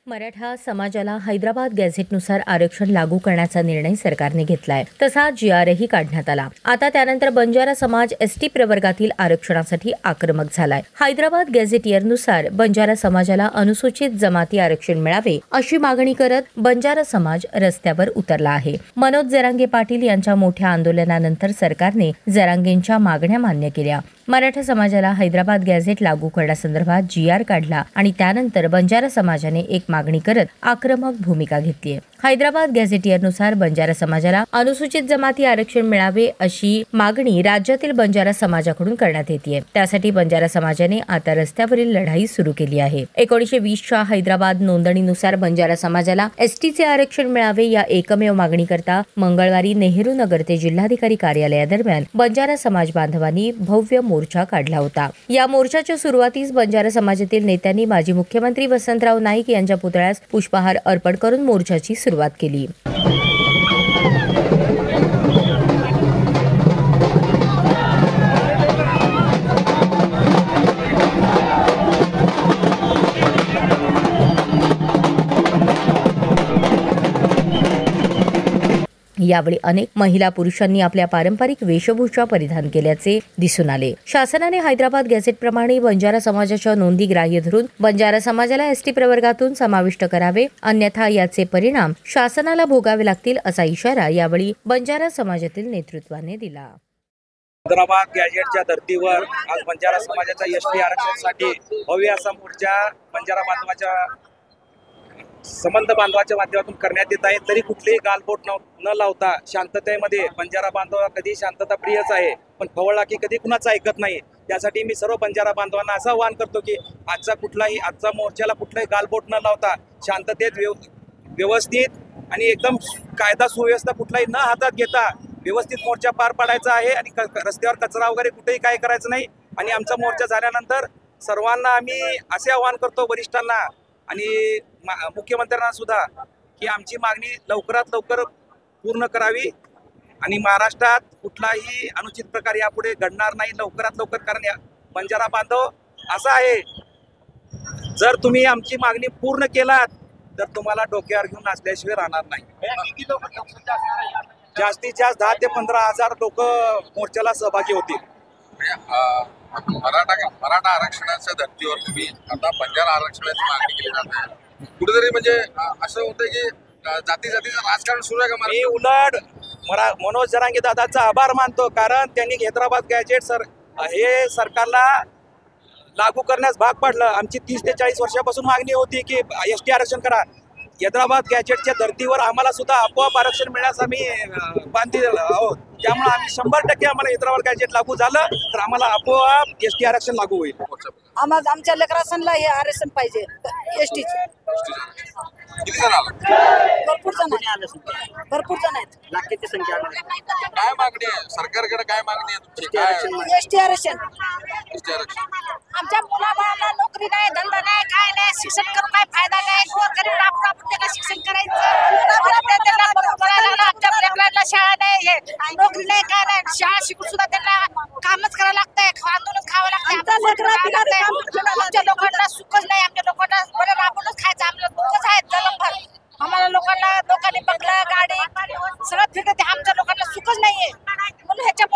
मराठा समाजाला हैदराबाद गॅझेटनुसार आरक्षण लागू करण्याचा निर्णय सरकारने घेतलाय. तसा GRही काढण्यात आला. आता त्यानंतर बंजारा समाज ST प्रवर्गातील आरक्षणासाठी आक्रमक झालाय. हैदराबाद गॅझेटियरनुसार बंजारा समाजाला अनुसूचित जमाती आरक्षण मिळावे अशी मागणी करत बंजारा समाज रस्त्यावर उतरला आहे. मनोज जरांगे पाटील यांच्या मोठ्या आंदोलनानंतर सरकारने जरांगेंच्या मागण्या मान्य केल्या. मराठा समाजाला हैदराबाद गॅझेट लागू करण्यासंदर्भात GR काढला आणि त्यानंतर बंजारा समाजाने एक मागणी करत आक्रमक भूमिका घेतली आहे. हैदराबाद गॅझेटियरनुसार बंजारा समाजाला अनुसूचित जमाती आरक्षण मिळावे अशी मागणी राज्यातील बंजारा समाजाकडून करण्यात येते. त्यासाठी बंजारा समाजाने आता रस्त्यावरील लढाई सुरू केली आहे. 1920च्या हैदराबाद नोंदणीनुसार बंजारा समाजाला STचे आरक्षण मिळावे या एकमेव मागणीकरता मंगळवारी नेहरू नगर ते जिल्हाधिकारी कार्यालयादरम्यान बंजारा समाज बांधवांनी भव्य मोर्चा काढला होता. या मोर्चाच्या सुरुवातीस बंजारा समाजातील नेत्यांनी माजी मुख्यमंत्री वसंतराव नाईक यांच्या पुतळ्यास पुष्पहार अर्पण करून मोर्चाची सुरुवात केली. यावेळी अनेक महिला पुरुषांनी आपल्या पारंपरिक वेशभूषा परिधान केल्याचे दिसून आले. शासनाने हैदराबाद गॅझेटप्रमाणे बंजारा समाजाच्या नोंदी ग्राह्य धरून बंजारा समाजाला ST प्रवर्गातून समाविष्ट करावे, अन्यथा याचे परिणाम शासनाला भोगावे लागतील असा इशारा यावेळी बंजारा समाजातील नेतृत्वाने दिला. हैदराबाद गॅझेटच्या धर्तीवर आज बंजारा समाजाच्या ST आरक्षणासाठी भव्य असा मोर्चा बंजारा बांधवाच्या संबंध बांधवाच्या माध्यमातून करण्यात येत आहे. तरी कुठलीही गालबोट न लावता शांततेमध्ये बंजारा बांधव कधी शांतता प्रियच आहे, पण खवळला की कधी कुणाचं ऐकत नाही. त्यासाठी मी सर्व बंजारा बांधवांना असं आवाहन करतो की आजचा मोर्चाला कुठलाही गालबोट न लावता शांततेत व्यवस्थित आणि एकदम कायदा सुव्यवस्था कुठलाही न हातात घेता व्यवस्थित मोर्चा पार पाडायचा आहे आणि रस्त्यावर कचरा वगैरे कुठेही काय करायचं नाही. आणि आमचा मोर्चा झाल्यानंतर सर्वांना आम्ही असे आवाहन करतो, वरिष्ठांना आणि मुख्यमंत्र्यांना सुद्धा, की आमची मागणी लवकरात लवकर पूर्ण करावी आणि महाराष्ट्रात कुठलाही अनुचित प्रकार यापुढे घडणार नाही लवकरात लवकर. कारण या बंजारा बांधव असा आहे, जर तुम्ही आमची मागणी पूर्ण केलात तर तुम्हाला डोक्यावर घेऊन नाचल्याशिवाय राहणार नाही. जास्तीत जास्त 10 ते 15 हजार लोक मोर्चाला सहभागी होतील. मराठा आरक्षणाच्या धर्तीवर तुम्ही आता बंजारा आरक्षणाची मागणी केली जाते. कुठेतरी म्हणजे असं होतं की जातीचं राजकारण सुरू आहे का? मी उलट मनोज जरांगे दादाचा आभार मानतो, कारण त्यांनी हैदराबाद गॅझेट हे सरकारला लागू करण्यास भाग पाडलं. आमची 30 ते 40 वर्षापासून मागणी होती की ST आरक्षण करा. हैदराबाद गॅझेटच्या धर्तीवर आम्हाला सुद्धा आपोआप आरक्षण मिळण्यास आम्ही बांधील आहोत. त्यामुळे आम्ही 100% आम्हाला हैदराबाद गॅझेट लागू झालं तर आम्हाला आपोआप ST आरक्षण लागू होईल. आमच्या लेकरांना हे आरक्षण पाहिजे STचे. किती जण आला? भरपूर जण आहेत. लाखाची संख्या. काय मागणी आहे सरकारकडे? काय मागणी आहे तुमची? ST आरक्षण. ST आरक्षण. आमच्या मुलाबाळांना नोकरी नाही, धंदा नाही, काय नाही, शिक्षण करून काय फायदा नाही. गोरगरीब आपण त्याला शिक्षण करायचं, आमच्या लेकरांना शाळा नाही, नोकरी नाही, काय नाही. शाळा शिकून सुद्धा त्यांना कामच करायला लागतंय, आंदोलन खावं लागतंय. आमच्या लोकांना सुखच नाही, आमच्या लोकांना बरं आपणच खायचं, आम्हाला दुःखच आहे जलमभर. आम्हाला लोकांनी बंगला, गाडी सगळं फिरत, आमच्या लोकांना सुखच नाहीये. म्हणून ह्याच्या